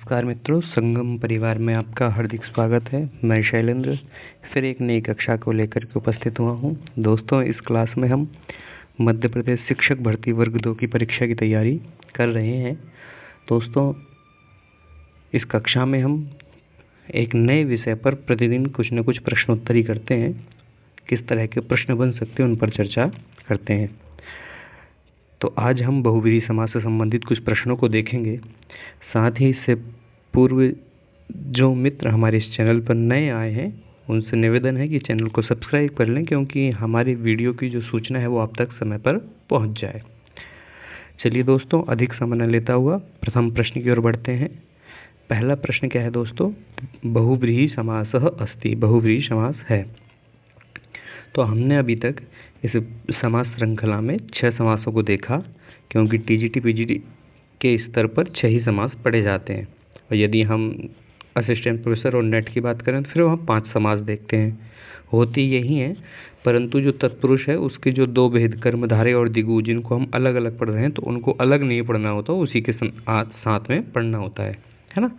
नमस्कार मित्रों, संगम परिवार में आपका हार्दिक स्वागत है। मैं शैलेंद्र फिर एक नई कक्षा को लेकर के उपस्थित हुआ हूं। दोस्तों, इस क्लास में हम मध्य प्रदेश शिक्षक भर्ती वर्ग 2 की परीक्षा की तैयारी कर रहे हैं। दोस्तों, इस कक्षा में हम एक नए विषय पर प्रतिदिन कुछ न कुछ प्रश्नोत्तरी करते हैं। किस तरह के प्रश्न बन सकते हैं उन पर चर्चा करते हैं। तो आज हम बहुव्रीहि समास से संबंधित कुछ प्रश्नों को देखेंगे। साथ ही इससे पूर्व जो मित्र हमारे इस चैनल पर नए आए हैं उनसे निवेदन है कि चैनल को सब्सक्राइब कर लें, क्योंकि हमारी वीडियो की जो सूचना है वो आप तक समय पर पहुंच जाए। चलिए दोस्तों, अधिक समय न लेता हुआ प्रथम प्रश्न की ओर बढ़ते हैं। पहला प्रश्न क्या है दोस्तों? बहुव्रीहि समासः अस्ति। बहुव्रीहि समास है। तो हमने अभी तक इस समास श्रृंखला में 6 समासों को देखा, क्योंकि टीजीटी पीजीटी के स्तर पर 6 ही समास पढ़े जाते हैं। और यदि हम असिस्टेंट प्रोफेसर और नेट की बात करें तो फिर वहाँ 5 समास देखते हैं। होती यही हैं, परंतु जो तत्पुरुष है उसके जो 2 भेद कर्मधारय और दिगु, जिनको हम अलग अलग पढ़ रहे हैं, तो उनको अलग नहीं पढ़ना होता, उसी के साथ में पढ़ना होता है ना।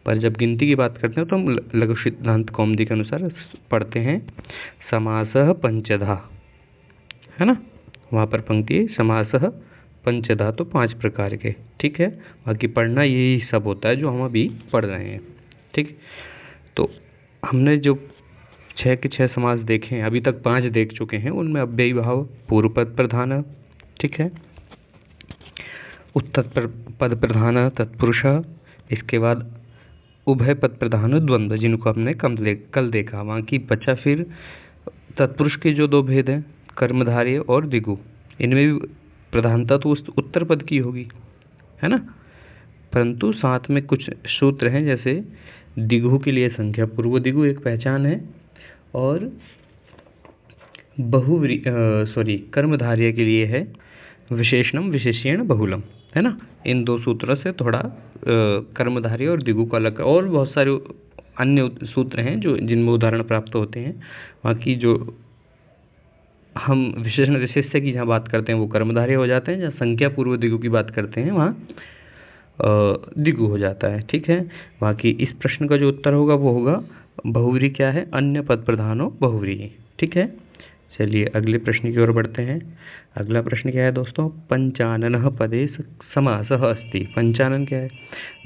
पर जब गिनती की बात करते हैं तो हम लघु सिद्धांत कौमुदी के अनुसार पढ़ते हैं समासः पंचधा, है ना। वहाँ पर पंक्ति समासः पंचधा, तो 5 प्रकार के, ठीक है। बाकी पढ़ना यही सब होता है जो हम अभी पढ़ रहे हैं, ठीक। तो हमने जो 6 के 6 समास देखे हैं, अभी तक 5 देख चुके हैं। उनमें अव्ययी भाव, पूर्व पद प्रधान, ठीक है, उत्तर पद प्रधान तत्पुरुष, इसके बाद उभय पद प्रधान द्वंद्व, जिनको हमने कल देखा। वहाँ की बचा फिर तत्पुरुष के जो 2 भेद हैं कर्मधारय और दिगु, इनमें भी प्रधानता तो उस उत्तर पद की होगी, है ना। परंतु साथ में कुछ सूत्र हैं, जैसे दिगु के लिए संख्या पूर्व दिगु एक पहचान है, और कर्मधारय के लिए है विशेषणम विशेष्यण बहुलम, है ना। इन 2 सूत्रों से थोड़ा कर्मधारय और दिगु का अलग, और बहुत सारे अन्य सूत्र हैं जो जिनमें उदाहरण प्राप्त होते हैं। बाकी जो हम विशेषण विशेष्य की जहाँ बात करते हैं वो कर्मधारय हो जाते हैं, जहाँ संख्या पूर्व दिगु की बात करते हैं वहाँ दिगु हो जाता है, ठीक है। बाकी इस प्रश्न का जो उत्तर होगा वो होगा बहुव्रीहि क्या है? अन्य पद प्रधानो बहुव्रीहि, ठीक है। चलिए अगले प्रश्न की ओर बढ़ते हैं। अगला प्रश्न क्या है दोस्तों? पंचाननः पदे समासः अस्ति। पंचानन क्या है?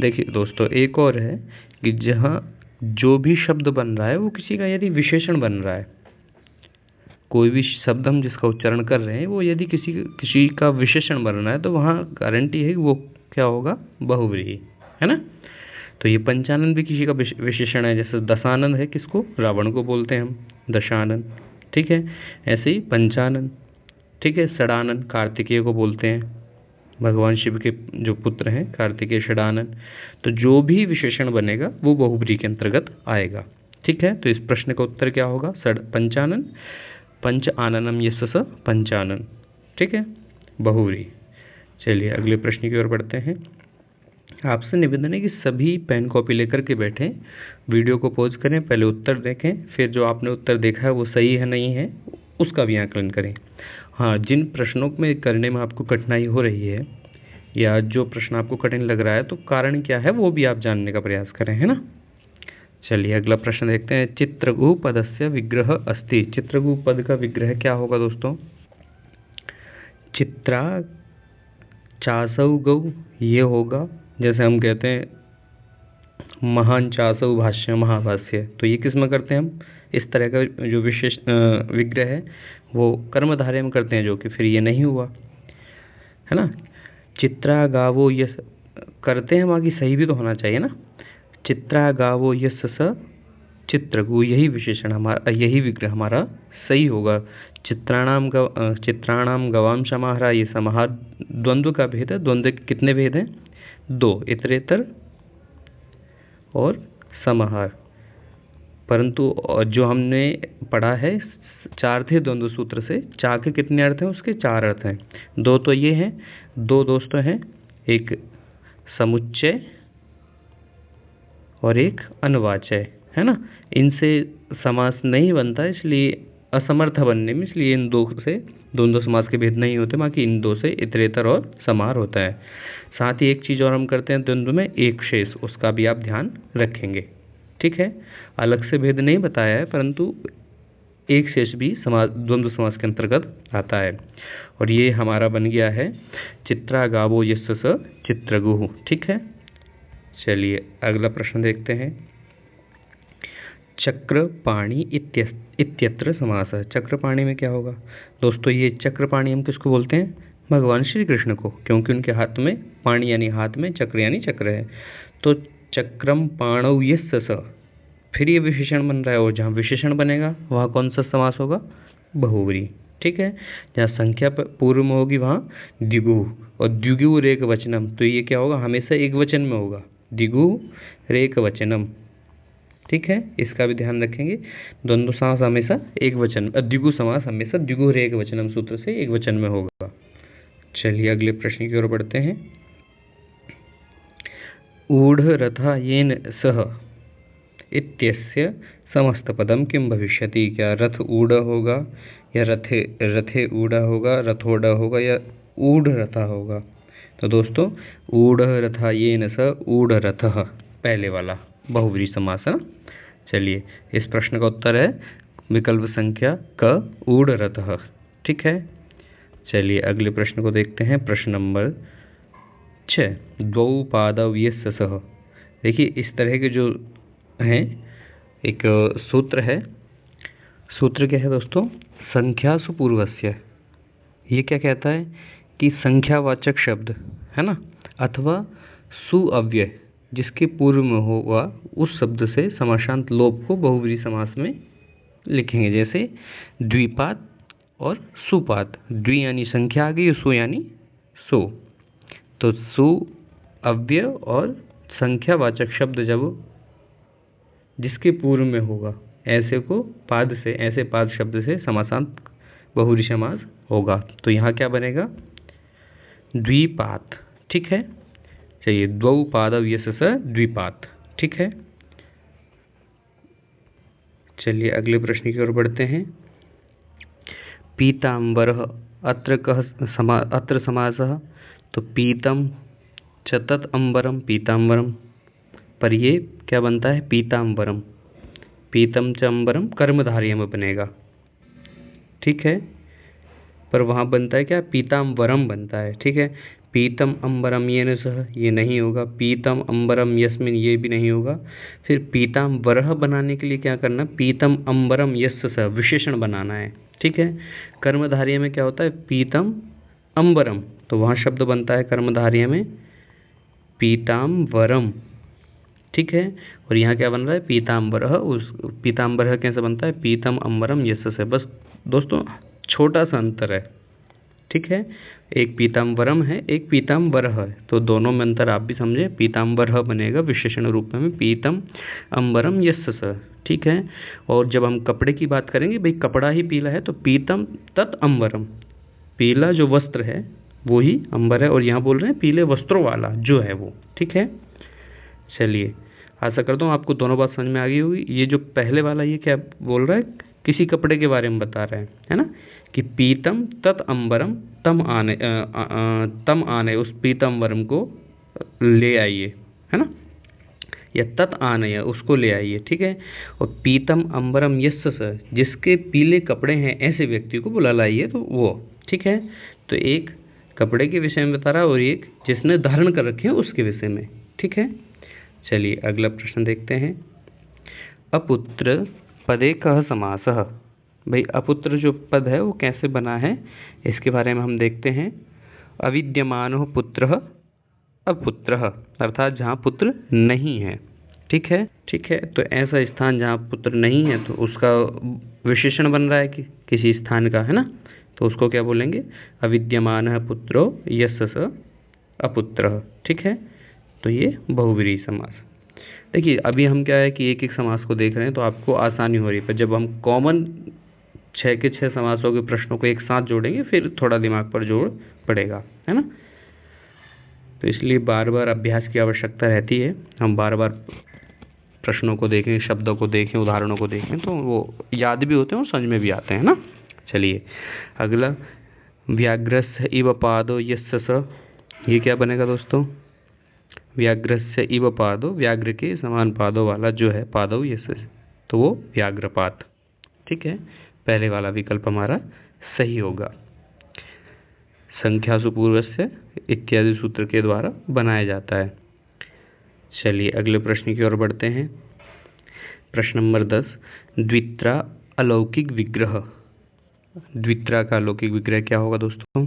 देखिए दोस्तों, एक और है कि जहाँ जो भी शब्द बन रहा है वो किसी का यदि विशेषण बन रहा है, कोई भी शब्द हम जिसका उच्चारण कर रहे हैं वो यदि किसी का विशेषण बन रहा है, तो वहाँ गारंटी है कि वो क्या होगा? बहुव्रीहि, है ना। तो ये पंचानन भी किसी का विशेषण है। जैसे दशानन है, किसको? रावण को बोलते हैं हम दशानन, ठीक है। ऐसे ही पंचानन, ठीक है। षडानन कार्तिकेय को बोलते हैं, भगवान शिव के जो पुत्र हैं कार्तिकेय षडानन। तो जो भी विशेषण बनेगा वो बहुव्रीहि के अंतर्गत आएगा, ठीक है। तो इस प्रश्न का उत्तर क्या होगा? पंचानन, पंच आननम यस्य पंचानन, ठीक है, बहुव्रीहि। चलिए अगले प्रश्न की ओर बढ़ते हैं। आपसे निवेदन है कि सभी पेन कॉपी लेकर के बैठें, वीडियो को पॉज करें, पहले उत्तर देखें, फिर जो आपने उत्तर देखा है वो सही है नहीं है उसका भी आकलन करें। हाँ, जिन प्रश्नों में करने में आपको कठिनाई हो रही है या जो प्रश्न आपको कठिन लग रहा है, तो कारण क्या है वो भी आप जानने का प्रयास करें, है ना। चलिए अगला प्रश्न देखते हैं। चित्रगु पदस्य विग्रह अस्ति। चित्रगु पद का विग्रह क्या होगा दोस्तों? चित्रा चासौ गौ, ये होगा। जैसे हम कहते हैं महान चासौ भाष्य महाभाष्य, तो ये किस में करते हैं हम? इस तरह का जो विशेष विग्रह है वो कर्मधारय में करते हैं, जो कि फिर ये नहीं हुआ, है ना। चित्रा गावो यस करते हैं, बाकी सही भी तो होना चाहिए ना। चित्रा गावो यस स चित्रगु, यही विशेषण हमारा, यही विग्रह हमारा सही होगा। चित्राणाम गवाम समाहार, ये समाहार द्वंद्व का भेद है। द्वंद्व के कितने भेद हैं? 2, इतरेतर और समाहार। परंतु जो हमने पढ़ा है 4 थे द्वंद्व सूत्र से, 4 के कितने अर्थ हैं? उसके 4 अर्थ हैं। 2 तो ये हैं, 2 दोस्तों हैं, एक समुच्चय और एक अनवाच्य, है ना। इनसे समास नहीं बनता, इसलिए असमर्थ बनने में, इसलिए इन 2 से द्वंद्व समास के भेद नहीं होते। बाकी इन 2 से इतरेतर और समाहार होता है। साथ ही एक चीज़ और हम करते हैं द्वंद्व में, एक शेष, उसका भी आप ध्यान रखेंगे। ठीक है, अलग से भेद नहीं बताया है, परंतु एक शेष भी द्वंद्व समास के अंतर्गत आता है। और ये हमारा बन गया है चित्रा गावो यस्य स चित्रगुः। ठीक है, चलिए अगला प्रश्न देखते हैं। चक्रपाणि इत्यत्र समासः। चक्रपाणि में क्या होगा दोस्तों? ये चक्रपाणि हम किसको बोलते हैं? भगवान श्री कृष्ण को, क्योंकि उनके हाथ में पाणि यानी हाथ में, चक्र यानी चक्र है। तो चक्रम पाणौ यस्य स, फिर ये विशेषण बन रहा है, और जहाँ विशेषण बनेगा वहाँ कौन सा समास होगा? बहुव्रीहि। ठीक है, जहाँ संख्या पूर्व में होगी वहाँ द्विगु, और द्विगु रेक वचनम, तो ये क्या होगा? हमेशा एक वचन में होगा, द्विगु रेक वचनम। ठीक है, इसका भी ध्यान रखेंगे। द्वंद्व समास हमेशा एक वचन, द्विगु समास हमेशा द्विगु रेक वचनम सूत्र से एक वचन में होगा। चलिए अगले प्रश्न की ओर बढ़ते हैं। ऊढ़ रथा येन सह इत्यस्य समस्त पदम किम भविष्यति? क्या रथ ऊढ़ होगा, या रथे ऊढ़ होगा, रथोढ़ होगा, या ऊढ़ रथा होगा? तो दोस्तों ऊढ़ रथा येन स ऊढ़ रथः, पहले वाला बहुव्रीहि समास। चलिए इस प्रश्न का उत्तर है विकल्प संख्या क, ऊढ़ रथः। ठीक है, चलिए अगले प्रश्न को देखते हैं। प्रश्न नंबर 6, द्वौ पादौ यस्य सः। देखिए इस तरह के जो हैं, एक सूत्र है। सूत्र क्या है दोस्तों? संख्यासु पूर्वस्य। ये क्या कहता है कि संख्यावाचक शब्द है ना, अथवा सुअव्यय जिसके पूर्व में होगा उस शब्द से समासांत लोप को बहुव्रीहि समास में लिखेंगे। जैसे द्विपाद और सुपाद। द्वि यानी संख्या आ गई, सु यानी सो। तो सु अव्यय और संख्यावाचक शब्द जब जिसके पूर्व में होगा, ऐसे को पाद से, ऐसे पाद शब्द से समासांत बहुव्रीहि समास होगा। तो यहाँ क्या बनेगा? द्विपाद। ठीक है, चलिए द्वौ पादौ यस्य स द्विपाद। ठीक है, चलिए अगले प्रश्न की ओर बढ़ते हैं। पीताम्बरः अत्र समासः। तो पीतम च तत् अम्बरम पीताम्बरम, पर ये क्या बनता है? पीताम्बरम। पीतम च अम्बरम कर्मधारय में बनेगा। ठीक है, पर वहाँ बनता है क्या? पीताम्बरम बनता है। ठीक है, पीतम अम्बरम येन सह, ये नहीं होगा। पीतम अम्बरम यस्मिन, ये भी नहीं होगा। फिर पीताम्बरः बनाने के लिए क्या करना? पीतम अम्बरम यस्य सह, विशेषण बनाना है। ठीक है, कर्मधारय में क्या होता है? पीतम अम्बरम, तो वहाँ शब्द बनता है कर्मधारय में पीताम्बरम। ठीक है, और यहाँ क्या बन रहा है? पीताम्बरः। उस पीताम्बरः कैसे बनता है? पीतम अम्बरम यस्य से। बस दोस्तों छोटा सा अंतर है। ठीक है, एक पीताम्बरम है, एक पीताम्बरः है, तो दोनों में अंतर आप भी समझें। पीताम्बरः बनेगा विशेषण रूप में पीतम अम्बरम यस्य स। ठीक है, और जब हम कपड़े की बात करेंगे, भाई कपड़ा ही पीला है तो पीतम तत् अम्बरम, पीला जो वस्त्र है वो ही अंबर है, और यहाँ बोल रहे हैं पीले वस्त्रों वाला जो है वो। ठीक है, चलिए आशा करता हूँ आपको दोनों बात समझ में आ गई होगी। ये जो पहले वाला ये क्या बोल रहा है? किसी कपड़े के बारे में बता रहे हैं, है ना, कि पीतम तत् अम्बरम, तम आने उस पीतम्बरम को ले आइए, है ना, या तत् आनय उसको ले आइए। ठीक है, और पीतम अम्बरम यस्य स, जिसके पीले कपड़े हैं ऐसे व्यक्ति को बुला लाइए, तो वो। ठीक है, तो एक कपड़े के विषय में बता रहा है और एक जिसने धारण कर रखे हैं उसके विषय में। ठीक है, चलिए अगला प्रश्न देखते हैं। अपुत्र पदे कः समासः। भाई अपुत्र जो पद है वो कैसे बना है, इसके बारे में हम देखते हैं। अविद्यमानो पुत्रः अपुत्रः, अर्थात जहाँ पुत्र नहीं है। ठीक है, ठीक है, तो ऐसा स्थान जहाँ पुत्र नहीं है तो उसका विशेषण बन रहा है कि किसी स्थान का, है ना, तो उसको क्या बोलेंगे? अविद्यमानः पुत्रो यस्य स अपुत्रः। ठीक है, तो ये बहुव्रीहि समास। देखिए अभी हम क्या है कि एक एक समास को देख रहे हैं तो आपको आसानी हो रही है, पर जब हम कॉमन 6 के 6 समासों के प्रश्नों को एक साथ जोड़ेंगे फिर थोड़ा दिमाग पर जोर पड़ेगा, है ना। तो इसलिए बार बार अभ्यास की आवश्यकता रहती है। हम बार बार प्रश्नों को देखें, शब्दों को देखें, उदाहरणों को देखें, तो वो याद भी होते हैं और समझ में भी आते हैं ना। चलिए अगला, व्याघ्रस्य इव पादो यस्य स ये क्या बनेगा दोस्तों, व्याघ्रस्य इव पादो, व्याघ्र के समान पादों वाला जो है पादो ये तो वो व्याघ्रपात। ठीक है, पहले वाला विकल्प हमारा सही होगा। संख्यासु पूर्वस्य इत्यादि सूत्र के द्वारा बनाया जाता है। चलिए अगले प्रश्न की ओर बढ़ते हैं। प्रश्न नंबर 10, द्वित्रा अलौकिक विग्रह। द्वित्रा का अलौकिक विग्रह क्या होगा दोस्तों?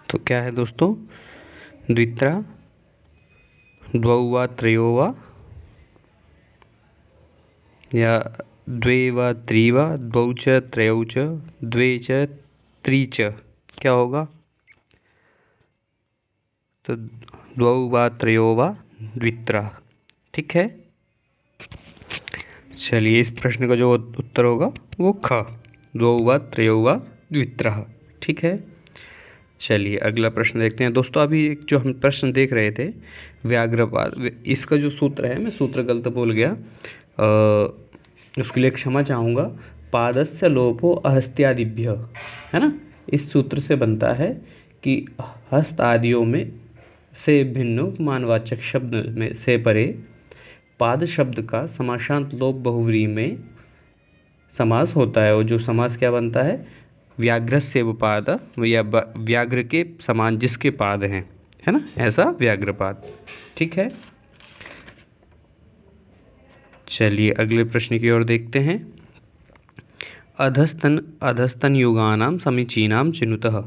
तो क्या है दोस्तों, द्वित्रा द्वौ वा त्रयो वा या द्वे वा त्रि वा द्वौ च त्रयौ च द्वे च त्रि च, क्या होगा? तो द्वौ वा त्रयो वा द्वित्रा। ठीक है, चलिए इस प्रश्न का जो उत्तर होगा वो ख, द्वौ वा त्रयो वा द्वित्रा। ठीक है, चलिए अगला प्रश्न देखते हैं दोस्तों। अभी एक जो हम प्रश्न देख रहे थे व्याघ्रपात, इसका जो सूत्र है, मैं सूत्र गलत बोल गया, उसके लिए क्षमा चाहूँगा। पादस्य लोपो अहस्त्यादिभ्य, है ना, इस सूत्र से बनता है कि हस्त आदियों में से भिन्न उपमानवाचक शब्द में से परे पाद शब्द का समासांत लोप बहुव्रीहि में समास होता है। और जो समास क्या बनता है, व्याघ्रस्य पाद, या व्याघ्र के समान जिसके पाद हैं, है ना, ऐसा व्याघ्रपाद। ठीक है, चलिए अगले प्रश्न की ओर देखते हैं। अधस्तन युगानाम समीचीनाम चिनुतः।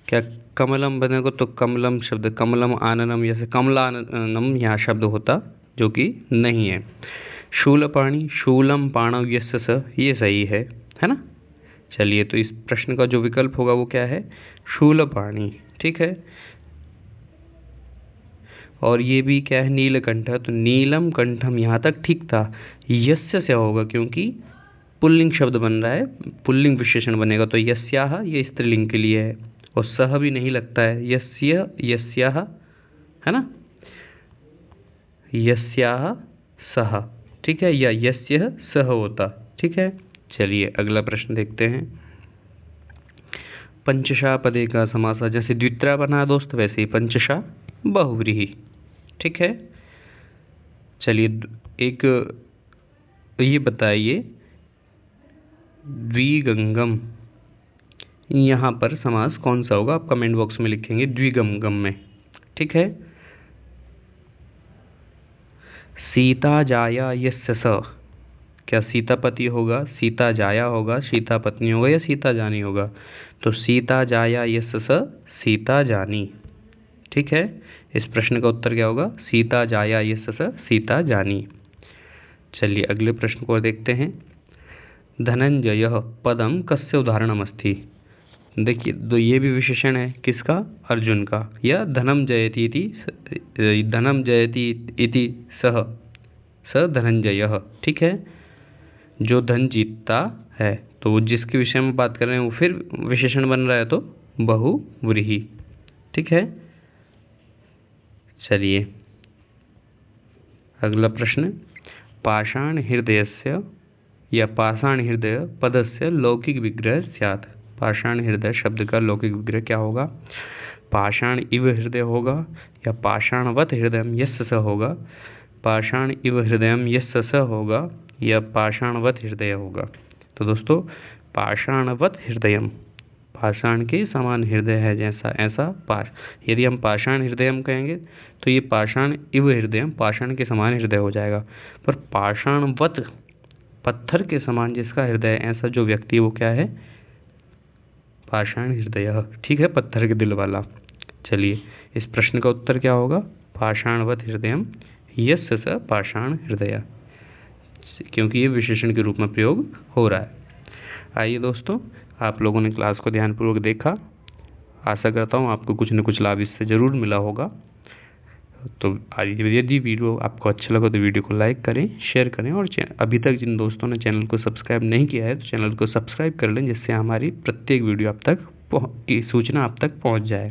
क्या कमलम बनेगा? तो कमलम शब्द, कमलम आननम, जैसे कमलाननम यहाँ शब्द होता, जो कि नहीं है। शूलपाणी, शूलम पाणव यस्य स, ये सही है ना। चलिए तो इस प्रश्न का जो विकल्प होगा वो क्या है, शूलपाणी। ठीक है, और ये भी क्या है, नीलकंठ, तो नीलम कंठम यहाँ तक ठीक था। यस्य से होगा क्योंकि पुल्लिंग शब्द बन रहा है, पुल्लिंग विशेषण बनेगा, तो यस्याह ये स्त्रीलिंग के लिए है। और सह भी नहीं लगता है, यस्य यस्याह, है ना, यस्याह सह। ठीक है, या यस्य सह होता। ठीक है, चलिए अगला प्रश्न देखते हैं। पंचशा पदे का समास, जैसे द्वित्रा बना दोस्त वैसे ही पंचशा बहुव्रीहि। ठीक है, चलिए एक ये बताइए, द्विगंगम, यहाँ पर समास कौन सा होगा? आप कमेंट बॉक्स में लिखेंगे द्विगंगम में। ठीक है, सीता जाया यस्य स, क्या सीतापति होगा, सीता जाया होगा, सीता पत्नी होगा, या सीता जानी होगा? तो सीता जाया यस्य स, सीता जानी। ठीक है, इस प्रश्न का उत्तर क्या होगा, सीता जाया यस्य स, सीता जानी। चलिए अगले प्रश्न को देखते हैं। धनंजय पदम कस्य उदाहरणमस्ति। देखिए तो ये भी विशेषण है, किसका? अर्जुन का। या धनम जयति इति सह स धनंजय। ठीक है, जो धन जीतता है, तो वो जिसके विषय में बात कर रहे हैं वो फिर विशेषण बन रहा है, तो बहुव्रीहि। ठीक है, चलिए अगला प्रश्न। पाषाण हृदयस्य या पाषाण हृदय पदस्य लौकिक विग्रह स्यात्। पाषाण हृदय शब्द का लौकिक विग्रह क्या होगा? पाषाण इव हृदय होगा, या पाषाणवत हृदयम यस्य स होगा, पाषाण इव हृदयम यस्य स होगा, या पाषाणवत हृदय होगा। तो दोस्तों पाषाणवत हृदयम, पाषाण के समान हृदय है जैसा, ऐसा पाष। यदि हम पाषाण हृदयम कहेंगे तो ये पाषाण इव हृदयम, पाषाण के समान हृदय हो जाएगा। पर पाषाणवत, पत्थर के समान जिसका हृदय, ऐसा जो व्यक्ति वो क्या है? पाषाण हृदय। ठीक है, पत्थर के दिल वाला। चलिए इस प्रश्न का उत्तर क्या होगा? पाषाणवत हृदयम यस्य स पाषाण हृदय, क्योंकि ये विशेषण के रूप में प्रयोग हो रहा है। आइए दोस्तों, आप लोगों ने क्लास को ध्यानपूर्वक देखा, आशा करता हूँ आपको कुछ न कुछ लाभ इससे ज़रूर मिला होगा। तो यदि वीडियो आपको अच्छा लगा तो वीडियो को लाइक करें, शेयर करें, और अभी तक जिन दोस्तों ने चैनल को सब्सक्राइब नहीं किया है तो चैनल को सब्सक्राइब कर लें, जिससे हमारी प्रत्येक वीडियो आप तक की सूचना आप तक पहुंच जाए।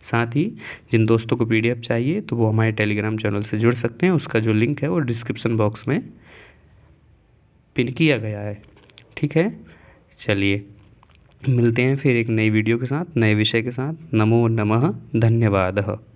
साथ ही जिन दोस्तों को PDF चाहिए तो वो हमारे टेलीग्राम चैनल से जुड़ सकते हैं, उसका जो लिंक है वो डिस्क्रिप्शन बॉक्स में पिन किया गया है। ठीक है, चलिए मिलते हैं फिर एक नई वीडियो के साथ, नए विषय के साथ। नमो नमः, धन्यवाद।